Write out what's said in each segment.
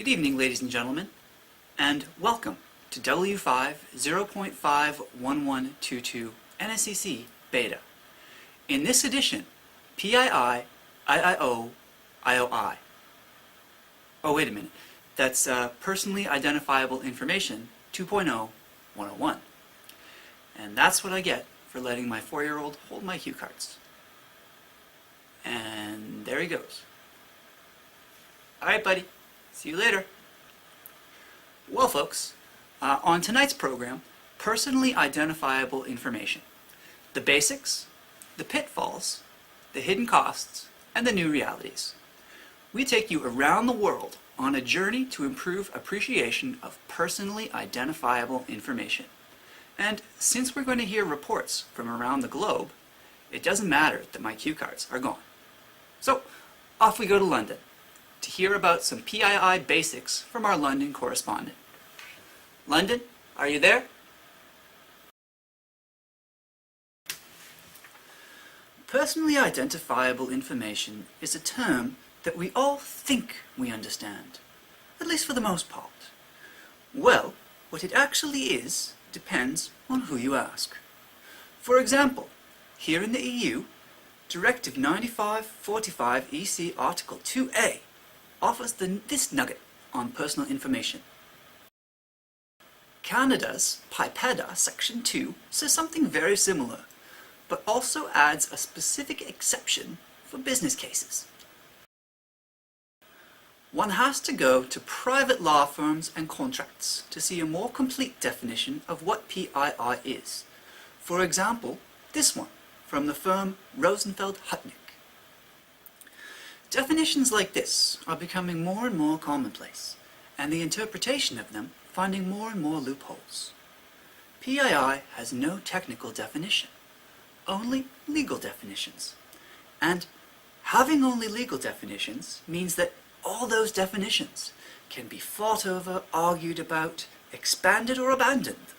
Good evening, ladies and gentlemen, and welcome to W5 0.51122 NSCC Beta. In this edition, Pii Iio Ioi. Oh, wait a minute. That's Personally Identifiable Information 2.0 101. And that's what I get for letting my 4-year-old hold my cue cards. And there he goes. Alright, buddy. See you later. Well, folks, on tonight's program, personally identifiable information. The basics, the pitfalls, the hidden costs, and the new realities. We take you around the world on a journey to improve appreciation of personally identifiable information. And since we're going to hear reports from around the globe, it doesn't matter that my cue cards are gone. So, off we go to London to hear about some PII basics from our London correspondent. London, are you there? Personally identifiable information is a term that we all think we understand, at least for the most part. Well, what it actually is depends on who you ask. For example, here in the EU, Directive 95/45 EC Article 2A offers this nugget on personal information. Canada's PIPEDA Section 2 says something very similar, but also adds a specific exception for business cases. One has to go to private law firms and contracts to see a more complete definition of what PII is. For example, this one from the firm Rosenfeld-Hutnick. Definitions like this are becoming more and more commonplace, and the interpretation of them finding more and more loopholes. PII has no technical definition, only legal definitions. And having only legal definitions means that all those definitions can be fought over, argued about, expanded or abandoned.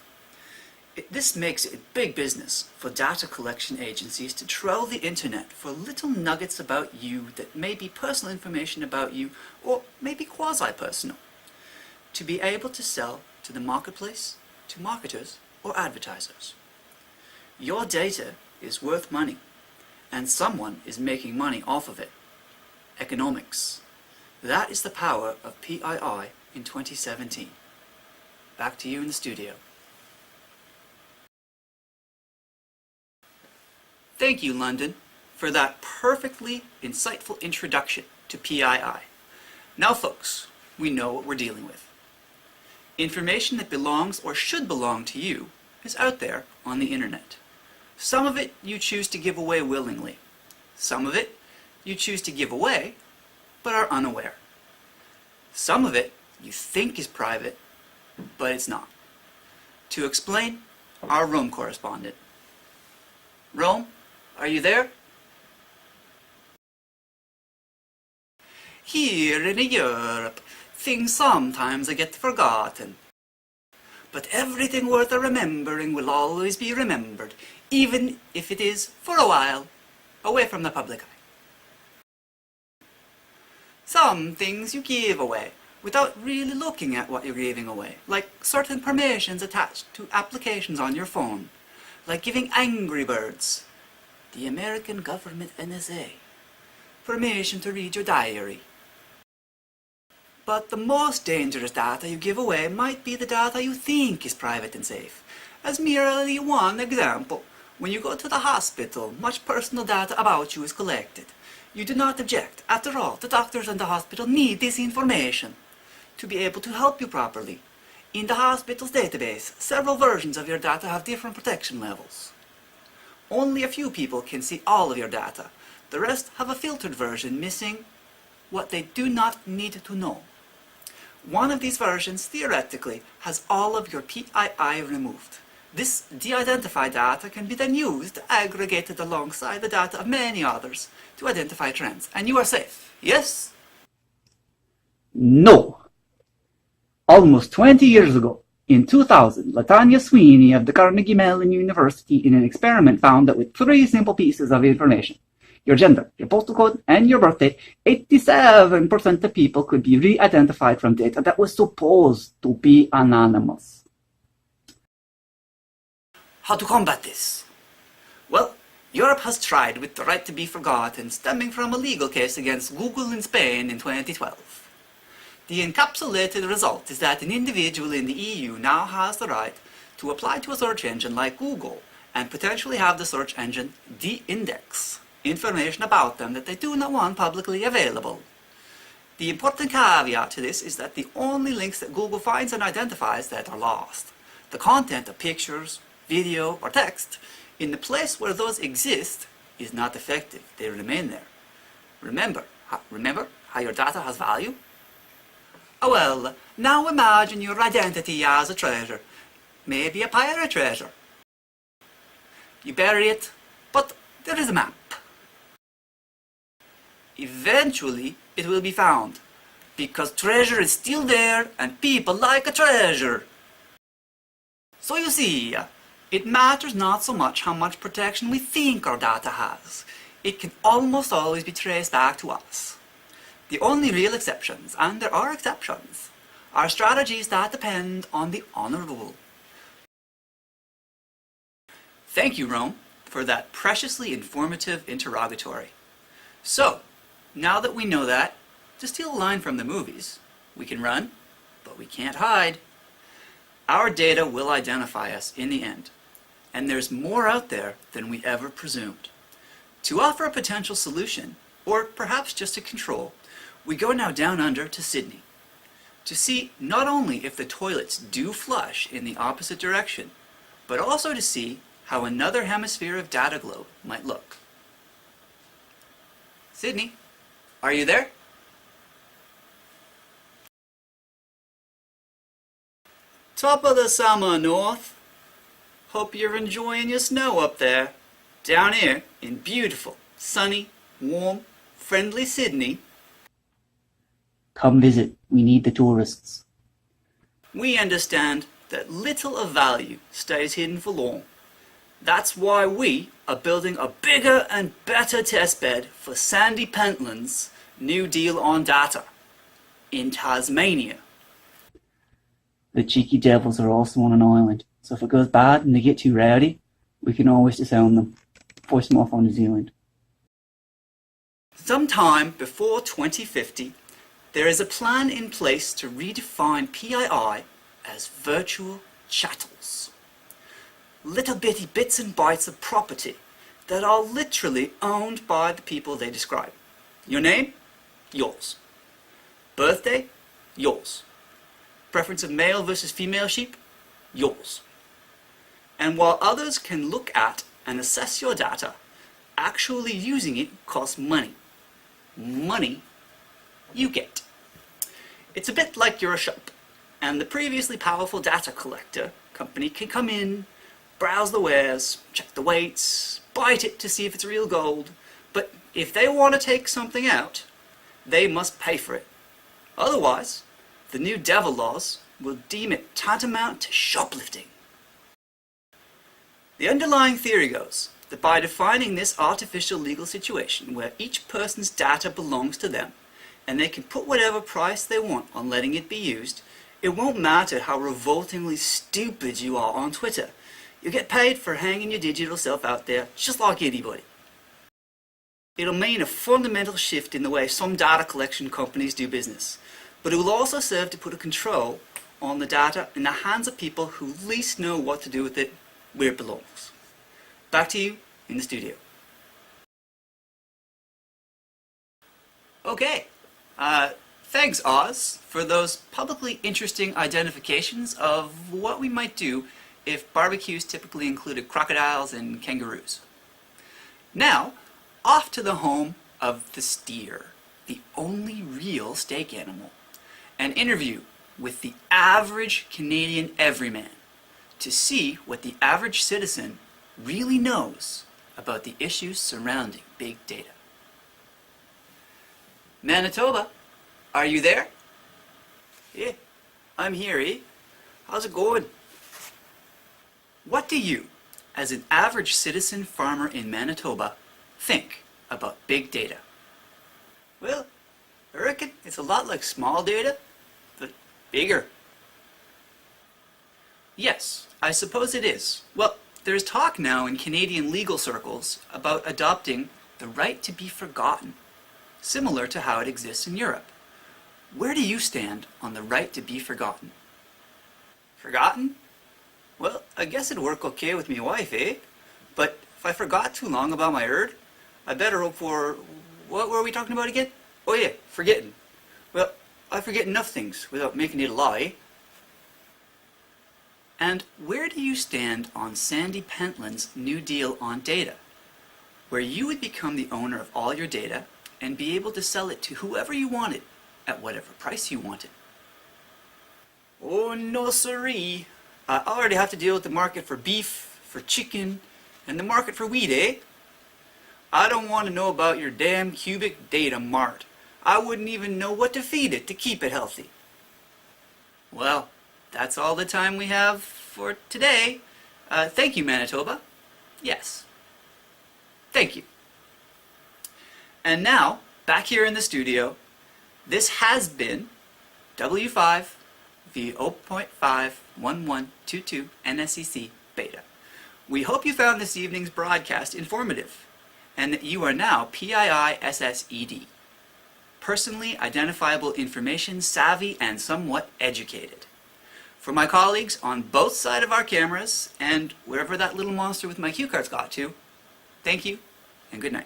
This makes it big business for data collection agencies to troll the internet for little nuggets about you that may be personal information about you or maybe quasi-personal, to be able to sell to the marketplace, to marketers or advertisers. Your data is worth money, and someone is making money off of it. Economics. That is the power of PII in 2017. Back to you in the studio. Thank you, London, for that perfectly insightful introduction to PII. Now, folks, we know what we're dealing with. Information that belongs or should belong to you is out there on the internet. Some of it you choose to give away willingly. Some of it you choose to give away but are unaware. Some of it you think is private, but it's not. To explain, our Rome correspondent. Rome, are you there? Here in Europe, things sometimes get forgotten. But everything worth remembering will always be remembered, even if it is for a while, away from the public eye. Some things you give away without really looking at what you're giving away, like certain permissions attached to applications on your phone, like giving Angry Birds, the American government NSA, permission to read your diary. But the most dangerous data you give away might be the data you think is private and safe. As merely one example, when you go to the hospital, much personal data about you is collected. You do not object. After all, the doctors and the hospital need this information to be able to help you properly. In the hospital's database, several versions of your data have different protection levels. Only a few people can see all of your data. The rest have a filtered version missing what they do not need to know. One of these versions, theoretically, has all of your PII removed. This de-identified data can be then used, aggregated alongside the data of many others, to identify trends. And you are safe, yes? No. Almost 20 years ago, in 2000, Latanya Sweeney of the Carnegie Mellon University in an experiment found that with 3 simple pieces of information, your gender, your postal code, and your birthday, 87% of people could be re-identified from data that was supposed to be anonymous. How to combat this? Well, Europe has tried with the right to be forgotten stemming from a legal case against Google in Spain in 2012. The encapsulated result is that an individual in the EU now has the right to apply to a search engine like Google and potentially have the search engine de-index information about them that they do not want publicly available. The important caveat to this is that the only links that Google finds and identifies that are lost, the content of pictures, video, or text, in the place where those exist, is not effective. They remain there. Remember how your data has value? Oh well, now imagine your identity as a treasure, maybe a pirate treasure. You bury it, but there is a map. Eventually, it will be found, because treasure is still there and people like a treasure. So you see, it matters not so much how much protection we think our data has. It can almost always be traced back to us. The only real exceptions, and there are exceptions, are strategies that depend on the honor rule. Thank you, Rome, for that preciously informative interrogatory. So, now that we know that, to steal a line from the movies, we can run, but we can't hide. Our data will identify us in the end, and there's more out there than we ever presumed. To offer a potential solution, or perhaps just a control, we go now down under to Sydney, to see not only if the toilets do flush in the opposite direction, but also to see how another hemisphere of data globe might look. Sydney, are you there? Top of the summer, North. Hope you're enjoying your snow up there. Down here in beautiful, sunny, warm, friendly Sydney. Come visit. We need the tourists. We understand that little of value stays hidden for long. That's why we are building a bigger and better testbed for Sandy Pentland's New Deal on Data in Tasmania. The cheeky devils are also on an island, so if it goes bad and they get too rowdy, we can always disown them, force them off on New Zealand. Sometime before 2050, there is a plan in place to redefine PII as virtual chattels. Little bitty bits and bytes of property that are literally owned by the people they describe. Your name? Yours. Birthday? Yours. Preference of male versus female sheep? Yours. And while others can look at and assess your data, actually using it costs money. Money you get. It's a bit like you're a shop, and the previously powerful data collector company can come in, browse the wares, check the weights, bite it to see if it's real gold, but if they want to take something out, they must pay for it. Otherwise, the new devil laws will deem it tantamount to shoplifting. The underlying theory goes that by defining this artificial legal situation where each person's data belongs to them, and they can put whatever price they want on letting it be used, it won't matter how revoltingly stupid you are on Twitter. You get paid for hanging your digital self out there just like anybody. It'll mean a fundamental shift in the way some data collection companies do business, but it will also serve to put a control on the data in the hands of people who least know what to do with it where it belongs. Back to you in the studio. Okay, thanks Oz for those publicly interesting identifications of what we might do if barbecues typically included crocodiles and kangaroos. Now, off to the home of the steer, the only real steak animal. An interview with the average Canadian everyman to see what the average citizen really knows about the issues surrounding big data. Manitoba, are you there? Yeah, I'm here, eh? How's it going? What do you, as an average citizen farmer in Manitoba, think about big data? Well, I reckon it's a lot like small data, but bigger. Yes, I suppose it is. Well, there's talk now in Canadian legal circles about adopting the right to be forgotten, similar to how it exists in Europe. Where do you stand on the right to be forgotten? Forgotten? Well, I guess it'd work okay with me wife, eh? But if I forgot too long about my herd, I better hope for... What were we talking about again? Oh yeah, forgetting. Well, I forget enough things without making it a lie. And where do you stand on Sandy Pentland's New Deal on data, where you would become the owner of all your data and be able to sell it to whoever you wanted at whatever price you wanted? Oh no siree. I already have to deal with the market for beef, for chicken, and the market for wheat, eh? I don't want to know about your damn cubic data mart. I wouldn't even know what to feed it to keep it healthy. Well, that's all the time we have for today. Thank you, Manitoba. Yes. Thank you. And now, back here in the studio, this has been W5 v 0.51122 NSEC Beta. We hope you found this evening's broadcast informative, and that you are now PII SSED, personally identifiable information savvy and somewhat educated. For my colleagues on both sides of our cameras, and wherever that little monster with my cue cards got to, thank you and good night.